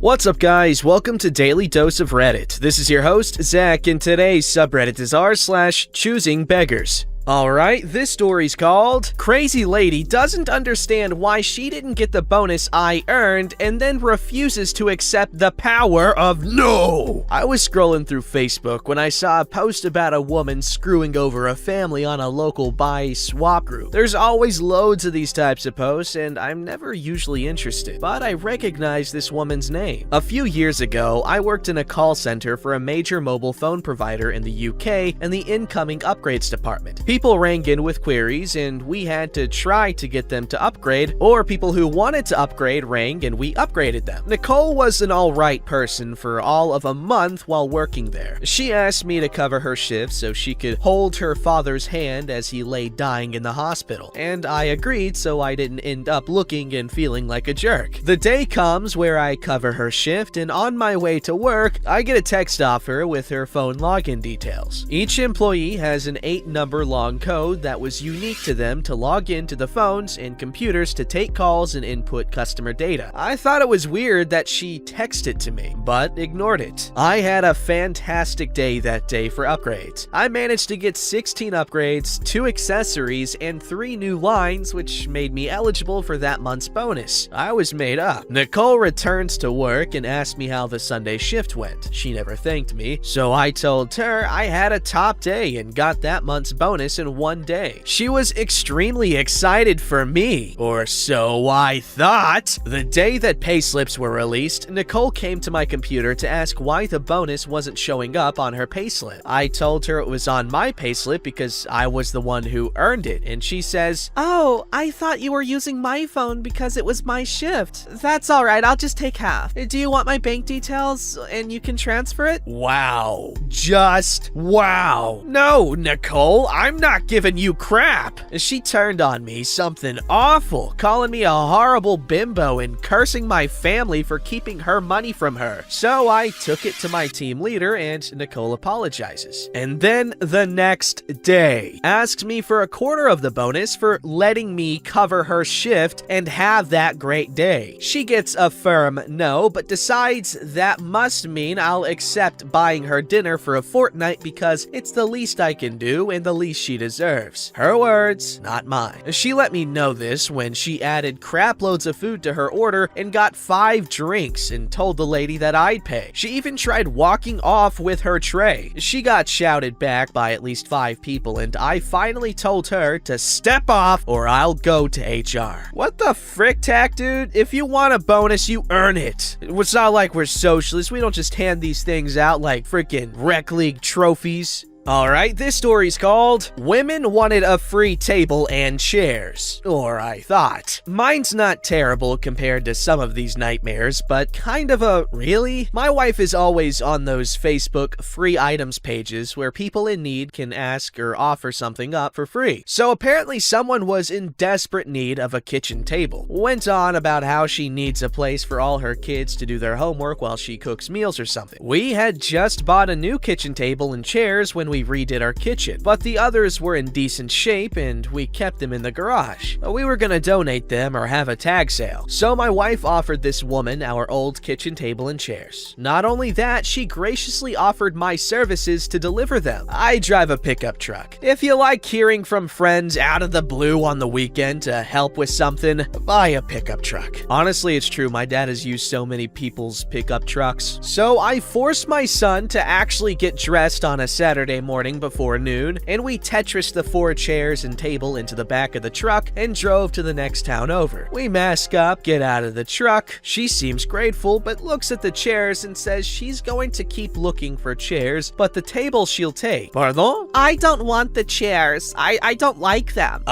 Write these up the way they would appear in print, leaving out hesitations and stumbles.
What's up, guys? Welcome to Daily Dose of Reddit. This is your host, Zach, and today's subreddit is r/ChoosingBeggars. Alright, this story's called Crazy Lady Doesn't Understand Why She Didn't Get the Bonus I Earned and Then Refuses to Accept the Power of No! I was scrolling through Facebook when I saw a post about a woman screwing over a family on a local buy swap group. There's always loads of these types of posts, and I'm never usually interested, but I recognize this woman's name. A few years ago, I worked in a call center for a major mobile phone provider in the UK in the incoming upgrades department. People rang in with queries, and we had to try to get them to upgrade, or people who wanted to upgrade rang and we upgraded them. Nicole was an alright person for all of a month while working there. She asked me to cover her shift so she could hold her father's hand as he lay dying in the hospital, and I agreed so I didn't end up looking and feeling like a jerk. The day comes where I cover her shift, and on my way to work, I get a text off her with her phone login details. Each employee has an 8-number long code that was unique to them to log into the phones and computers to take calls and input customer data. I thought it was weird that she texted to me, but ignored it. I had a fantastic day that day for upgrades. I managed to get 16 upgrades, 2 accessories, and 3 new lines, which made me eligible for that month's bonus. I was made up. Nicole returns to work and asked me how the Sunday shift went. She never thanked me, so I told her I had a top day and got that month's bonus in one day. She was extremely excited for me, or so I thought. The day that payslips were released, Nicole came to my computer to ask why the bonus wasn't showing up on her payslip. I told her it was on my payslip because I was the one who earned it, and she says, "Oh, I thought you were using my phone because it was my shift. That's alright, I'll just take half. Do you want my bank details and you can transfer it?" Wow. Just wow. No, Nicole, I'm not giving you crap. She turned on me something awful, calling me a horrible bimbo and cursing my family for keeping her money from her. So I took it to my team leader, and Nicole apologizes. And then the next day, asks me for a quarter of the bonus for letting me cover her shift and have that great day. She gets a firm no, but decides that must mean I'll accept buying her dinner for a fortnight because it's the least I can do and the least she deserves. Her words, not mine. She let me know this when she added crap loads of food to her order and got 5 drinks and told the lady that I'd pay. She even tried walking off with her tray. She got shouted back by at least 5 people, and I finally told her to step off or I'll go to HR. What the frick, tack, dude? If you want a bonus, you earn it. It's not like we're socialists. We don't just hand these things out like freaking rec league trophies. Alright, this story's called Women Wanted a Free Table and Chairs. Or I thought. Mine's not terrible compared to some of these nightmares, but kind of a really? My wife is always on those Facebook free items pages where people in need can ask or offer something up for free. So apparently someone was in desperate need of a kitchen table. Went on about how she needs a place for all her kids to do their homework while she cooks meals or something. We had just bought a new kitchen table and chairs when we redid our kitchen, but the others were in decent shape and we kept them in the garage. We were gonna donate them or have a tag sale, so my wife offered this woman our old kitchen table and chairs. Not only that, she graciously offered my services to deliver them. I drive a pickup truck. If you like hearing from friends out of the blue on the weekend to help with something, buy a pickup truck. Honestly, it's true, my dad has used so many people's pickup trucks. So I forced my son to actually get dressed on a Saturday morning before noon, and we Tetrised the 4 chairs and table into the back of the truck and drove to the next town over. We mask up, get out of the truck. She seems grateful, but looks at the chairs and says she's going to keep looking for chairs, but the table she'll take. Pardon? I don't want the chairs. I don't like them.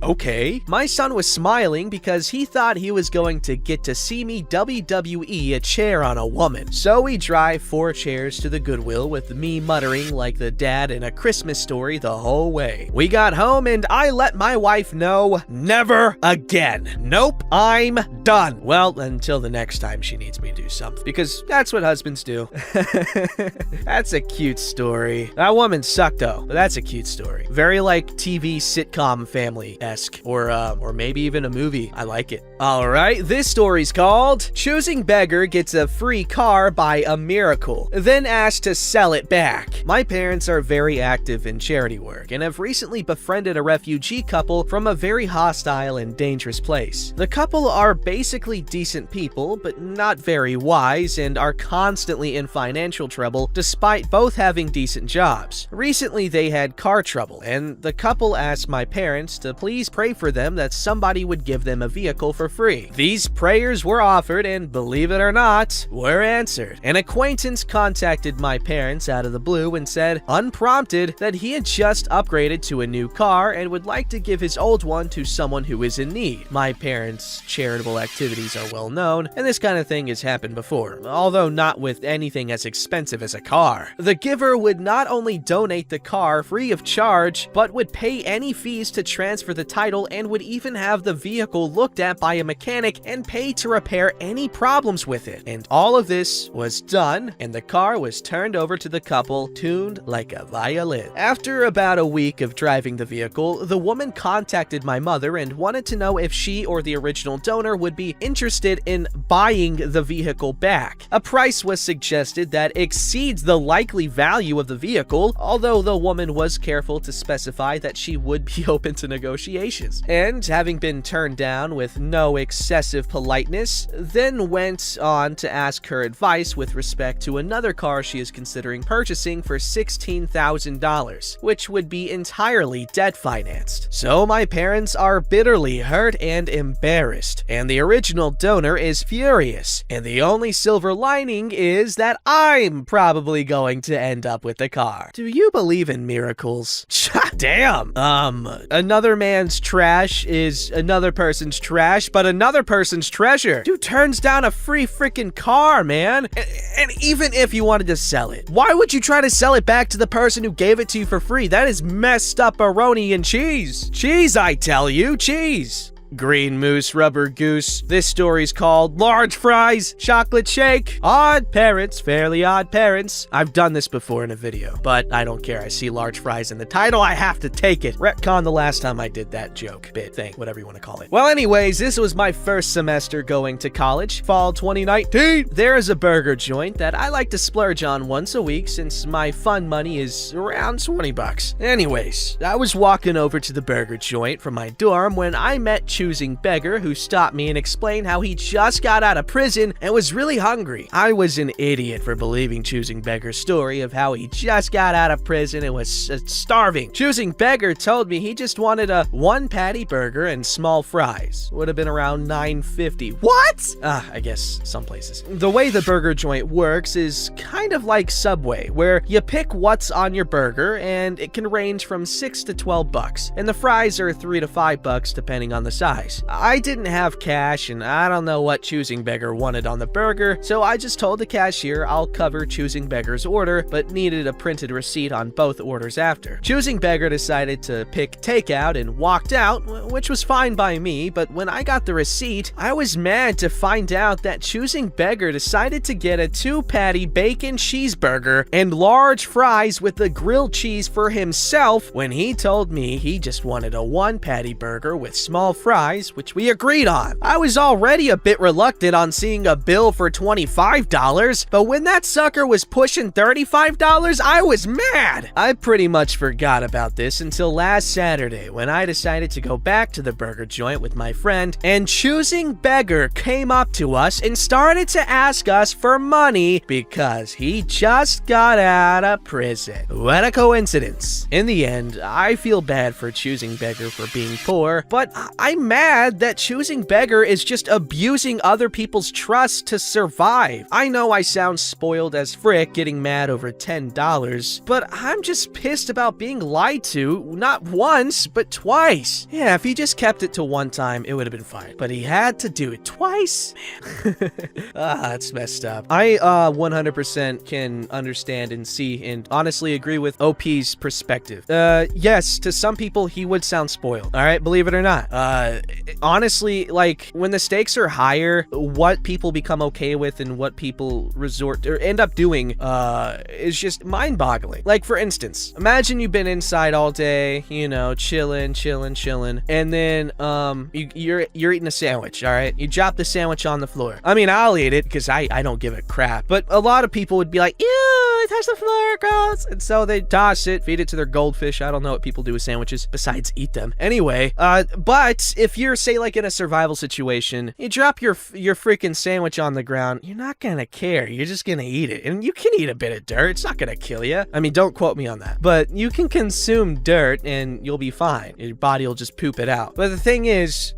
Okay. My son was smiling because he thought he was going to get to see me WWE a chair on a woman. So we drive 4 chairs to the Goodwill with me muttering like the dad in A Christmas Story the whole way. We got home and I let my wife know, never again. Nope, I'm done. Well, until the next time she needs me to do something, because that's what husbands do. That's a cute story. That woman sucked though, but that's a cute story. Very like TV sitcom family-esque, or maybe even a movie. I like it. Alright, this story's called Choosing Beggar Gets a Free Car by a Miracle, then asked to sell it back. My parents are very active in charity work and have recently befriended a refugee couple from a very hostile and dangerous place. The couple are basically decent people, but not very wise, and are constantly in financial trouble despite both having decent jobs. Recently, they had car trouble, and the couple asked my parents to please pray for them that somebody would give them a vehicle for free. These prayers were offered and, believe it or not, were answered. An acquaintance contacted my parents out of the blue and said, unprompted, that he had just upgraded to a new car and would like to give his old one to someone who is in need. My parents' charitable activities are well known, and this kind of thing has happened before, although not with anything as expensive as a car. The giver would not only donate the car free of charge, but would pay any fees to transfer the title and would even have the vehicle looked at by a mechanic and pay to repair any problems with it. And all of this was done, and the car was turned over to the couple, tuned like a violin. After about a week of driving the vehicle, the woman contacted my mother and wanted to know if she or the original donor would be interested in buying the vehicle back. A price was suggested that exceeds the likely value of the vehicle, although the woman was careful to specify that she would be open to negotiations. And having been turned down with no excessive politeness, then went on to ask her advice with respect to another car she is considering purchasing for $16,000, which would be entirely debt financed. So my parents are bitterly hurt and embarrassed, and the original donor is furious, and the only silver lining is that I'm probably going to end up with the car. Do you believe in miracles? Damn. Another man's trash is another person's trash, but another person's treasure. Dude turns down a free freaking car, man. And even if you wanted to sell it, why would you try to sell it back to the person who gave it to you for free? That is messed up aroni and cheese. Cheese, I tell you, cheese. Green moose, rubber goose. This story's called Large Fries, Chocolate Shake. Odd parents, fairly odd parents. I've done this before in a video, but I don't care. I see large fries in the title, I have to take it. Retcon the last time I did that joke, bit thing, whatever you want to call it. Well, anyways, this was my first semester going to college, fall 2019. There is a burger joint that I like to splurge on once a week since my fun money is around 20 bucks. Anyways, I was walking over to the burger joint from my dorm when I met Choosing Beggar, who stopped me and explained how he just got out of prison and was really hungry. I was an idiot for believing Choosing Beggar's story of how he just got out of prison and was starving. Choosing Beggar told me he just wanted a 1-patty burger and small fries. Would have been around $9.50. What? I guess some places. The way the burger joint works is kind of like Subway, where you pick what's on your burger and it can range from $6 to $12, and the fries are $3 to $5 depending on the size. I didn't have cash, and I don't know what Choosing Beggar wanted on the burger, so I just told the cashier I'll cover Choosing Beggar's order, but needed a printed receipt on both orders after. Choosing Beggar decided to pick takeout and walked out, which was fine by me, but when I got the receipt, I was mad to find out that Choosing Beggar decided to get a 2-patty bacon cheeseburger and large fries with the grilled cheese for himself when he told me he just wanted a 1-patty burger with small fries, which we agreed on. I was already a bit reluctant on seeing a bill for $25, but when that sucker was pushing $35, I was mad. I pretty much forgot about this until last Saturday when I decided to go back to the burger joint with my friend, and Choosing Beggar came up to us and started to ask us for money because he just got out of prison. What a coincidence. In the end, I feel bad for Choosing Beggar for being poor, but I'm mad that Choosing Beggar is just abusing other people's trust to survive. I know I sound spoiled as frick getting mad over $10, but I'm just pissed about being lied to, not once, but twice. Yeah, if he just kept it to one time, it would have been fine, but he had to do it twice? Man. That's messed up. I 100% can understand and see and honestly agree with OP's perspective. Yes, to some people, he would sound spoiled. All right, believe it or not. honestly, like, when the stakes are higher, what people become okay with and what people resort or end up doing is just mind-boggling. Like, for instance, imagine you've been inside all day, you know, chilling, and then you're eating a sandwich, all right? You drop the sandwich on the floor. I mean, I'll eat it because I don't give a crap, but a lot of people would be like, ew, I touched the floor, gross. And so they toss it, feed it to their goldfish. I don't know what people do with sandwiches besides eat them. Anyway, but if you're, say, like in a survival situation, you drop your freaking sandwich on the ground, you're not gonna care. You're just gonna eat it. And you can eat a bit of dirt. It's not gonna kill you. I mean, don't quote me on that. But you can consume dirt and you'll be fine. Your body will just poop it out. But the thing is,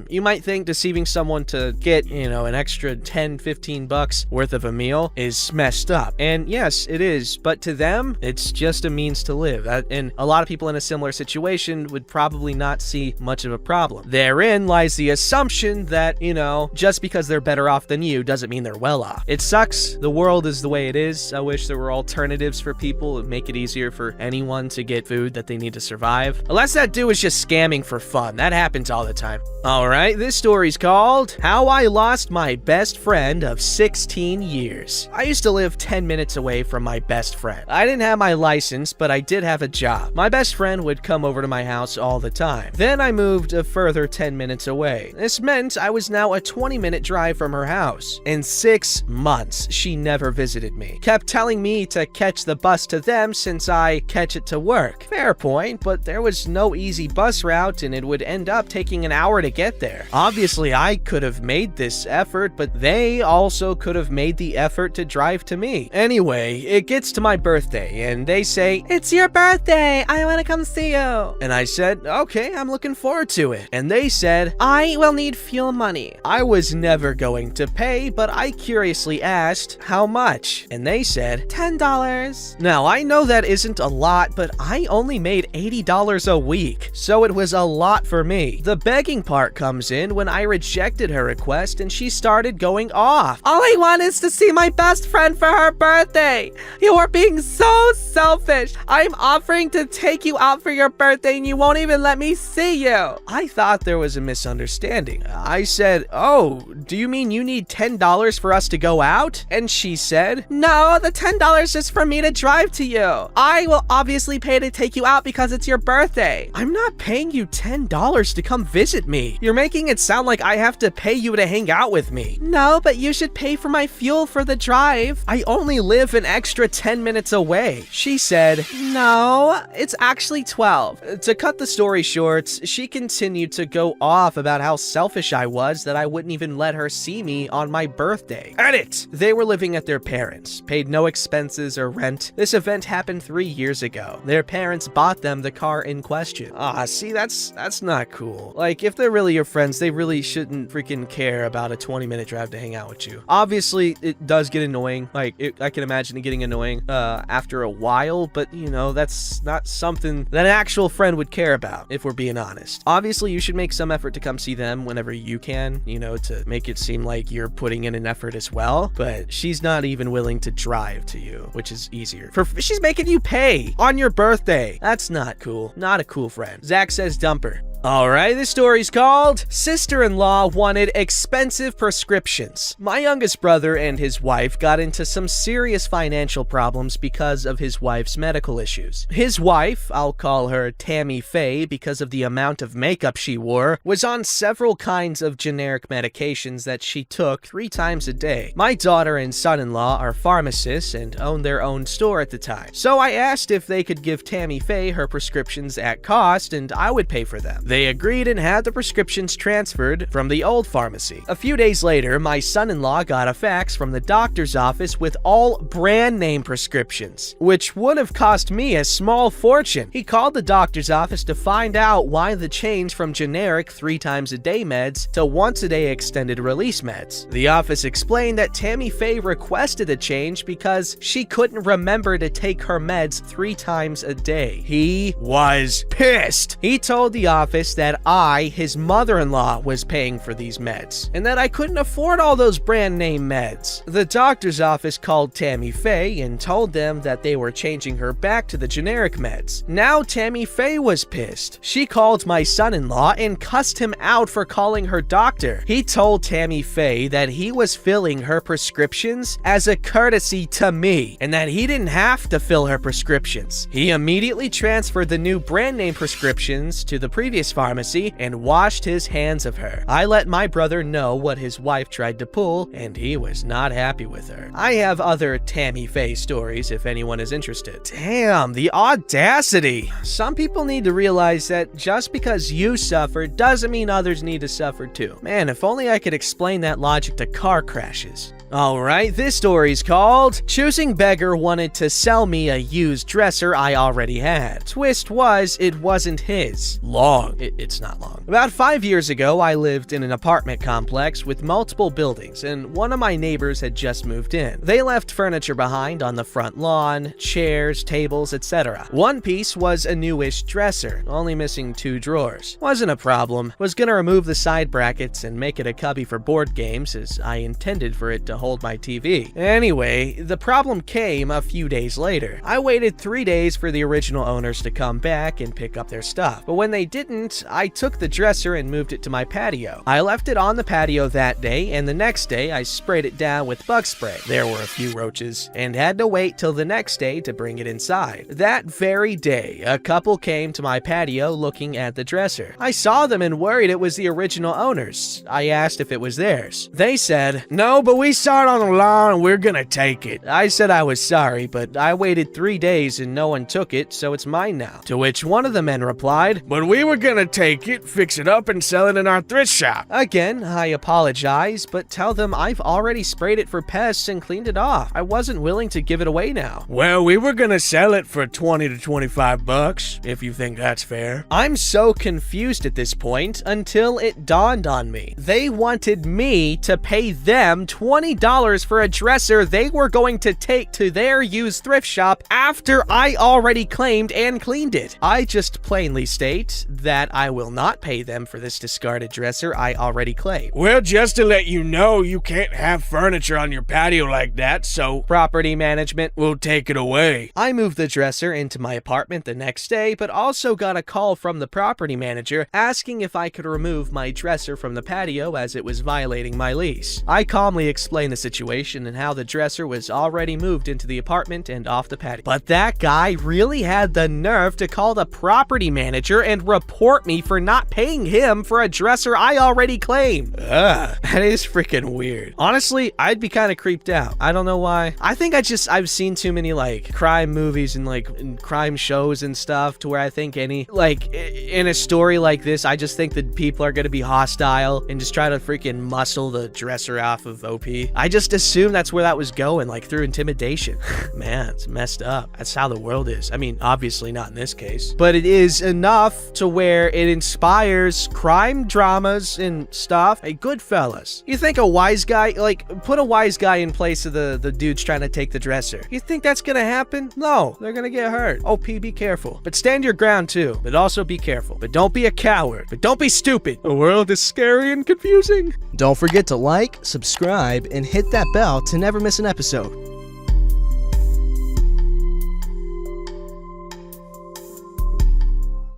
you might think deceiving someone to get, you know, an extra 10, 15 bucks worth of a meal is messed up. And yes, it is. But to them, it's just a means to live. And a lot of people in a similar situation would probably not see much of a problem. Therein lies the assumption that, you know, just because they're better off than you doesn't mean they're well off. It sucks. The world is the way it is. I wish there were alternatives for people and make it easier for anyone to get food that they need to survive. Unless that dude is just scamming for fun. That happens all the time. All right, this story's called How I Lost My Best Friend of 16 Years. I used to live 10 minutes away from my best friend. I didn't have my license, but I did have a job. My best friend would come over to my house all the time. Then I moved a further 10 minutes away. This meant I was now a 20-minute drive from her house. In 6 months, she never visited me. Kept telling me to catch the bus to them since I catch it to work. Fair point, but there was no easy bus route and it would end up taking an hour to get there. Obviously, I could have made this effort, but they also could have made the effort to drive to me. Anyway, it gets to my birthday and they say, "It's your birthday, I want to come see you." And I said, "Okay, I'm looking forward to it." And they said, "I will need fuel money." I was never going to pay, but I curiously asked, "How much?" And they said, $10. Now, I know that isn't a lot, but I only made $80 a week, so it was a lot for me. The begging part comes in when I rejected her request and she started going off. "All I want is to see my best friend for her birthday. You are being so selfish. I'm offering to take you out for your birthday and you won't even let me see you." I thought there was a misunderstanding. I said, "Oh, do you mean you need $10 for us to go out?" And she said, "No, the $10 is for me to drive to you. I will obviously pay to take you out because it's your birthday." "I'm not paying you $10 to come visit me. You're making it sound like I have to pay you to hang out with me." "No, but you should pay for my fuel for the drive. I only live an extra 10 minutes away." She said, "No, it's actually 12. To cut the story short, she continued to go off about how selfish I was that I wouldn't even let her see me on my birthday. Edit! They were living at their parents', paid no expenses or rent. This event happened 3 years ago. Their parents bought them the car in question. See, that's not cool. Like, if they're really your friends, they really shouldn't freaking care about a 20-minute drive to hang out with you. Obviously, it does get annoying. Like, I can imagine it getting annoying after a while, but, you know, that's not something that an actual friend would care about, if we're being honest. Obviously, you should make some effort to come see them whenever you can, you know, to make it seem like you're putting in an effort as well, but she's not even willing to drive to you, which is easier. She's making you pay on your birthday. That's not cool. Not a cool friend. Zach says dumper. Alright, this story's called Sister-in-Law Wanted Expensive Prescriptions. My youngest brother and his wife got into some serious financial problems because of his wife's medical issues. His wife, I'll call her Tammy Faye because of the amount of makeup she wore, was on several kinds of generic medications that she took 3 times a day. My daughter and son-in-law are pharmacists and own their own store at the time. So I asked if they could give Tammy Faye her prescriptions at cost and I would pay for them. They agreed and had the prescriptions transferred from the old pharmacy. A few days later, my son-in-law got a fax from the doctor's office with all brand name prescriptions, which would have cost me a small fortune. He called the doctor's office to find out why the change from generic 3 times a day meds to once a day extended release meds. The office explained that Tammy Faye requested the change because she couldn't remember to take her meds 3 times a day. He was pissed. He told the office noticed that I, his mother-in-law, was paying for these meds, and that I couldn't afford all those brand name meds. The doctor's office called Tammy Faye and told them that they were changing her back to the generic meds. Now Tammy Faye was pissed. She called my son-in-law and cussed him out for calling her doctor. He told Tammy Faye that he was filling her prescriptions as a courtesy to me, and that he didn't have to fill her prescriptions. He immediately transferred the new brand name prescriptions to the previous pharmacy and washed his hands of her. I let my brother know what his wife tried to pull, and he was not happy with her. I have other Tammy Faye stories if anyone is interested. Damn, the audacity! Some people need to realize that just because you suffer doesn't mean others need to suffer too. Man, if only I could explain that logic to car crashes. Alright, this story's called Choosing Beggar Wanted to Sell Me a Used Dresser I Already Had. Twist was, it wasn't his. Long. It's not long. About 5 years ago, I lived in an apartment complex with multiple buildings, and one of my neighbors had just moved in. They left furniture behind on the front lawn, chairs, tables, etc. One piece was a newish dresser, only missing 2 drawers. Wasn't a problem. Was gonna remove the side brackets and make it a cubby for board games, as I intended for it to hold my TV. Anyway, the problem came a few days later. I waited 3 days for the original owners to come back and pick up their stuff, but when they didn't, I took the dresser and moved it to my patio. I left it on the patio that day, and the next day I sprayed it down with bug spray. There were a few roaches, and had to wait till the next day to bring it inside. That very day, a couple came to my patio looking at the dresser. I saw them and worried it was the original owners. I asked if it was theirs. They said, "No, but we saw it on the lawn and we're gonna take it." I said I was sorry, but I waited 3 days and no one took it, so it's mine now. To which one of the men replied, "But we were gonna take it, fix it up, and sell it in our thrift shop." Again, I apologize, but tell them I've already sprayed it for pests and cleaned it off. I wasn't willing to give it away now. "Well, we were gonna sell it for 20 to 25 bucks, if you think that's fair." I'm so confused at this point until it dawned on me. They wanted me to pay them $20 for a dresser they were going to take to their used thrift shop after I already claimed and cleaned it. I just plainly state that I will not pay them for this discarded dresser I already claimed. "Well, just to let you know, you can't have furniture on your patio like that, so property management will take it away." I moved the dresser into my apartment the next day, but also got a call from the property manager asking if I could remove my dresser from the patio as it was violating my lease. I calmly explained the situation and how the dresser was already moved into the apartment and off the patio. But that guy really had the nerve to call the property manager and report me for not paying him for a dresser I already claimed. That is freaking weird. Honestly, I'd be kind of creeped out. I don't know why. I think I've seen too many like crime movies and like crime shows and stuff to where I think in a story like this, I just think that people are gonna be hostile and just try to freaking muscle the dresser off of OP. I just assumed that's where that was going, like through intimidation. Man, it's messed up. That's how the world is. I mean, obviously not in this case, but it is enough to where it inspires crime dramas and stuff. Hey, Goodfellas. You think a wise guy, like, put a wise guy in place of the dudes trying to take the dresser. You think that's gonna happen? No, they're gonna get hurt. OP, be careful. But stand your ground too. But also be careful. But don't be a coward. But don't be stupid. The world is scary and confusing. Don't forget to like, subscribe, and hit that bell to never miss an episode.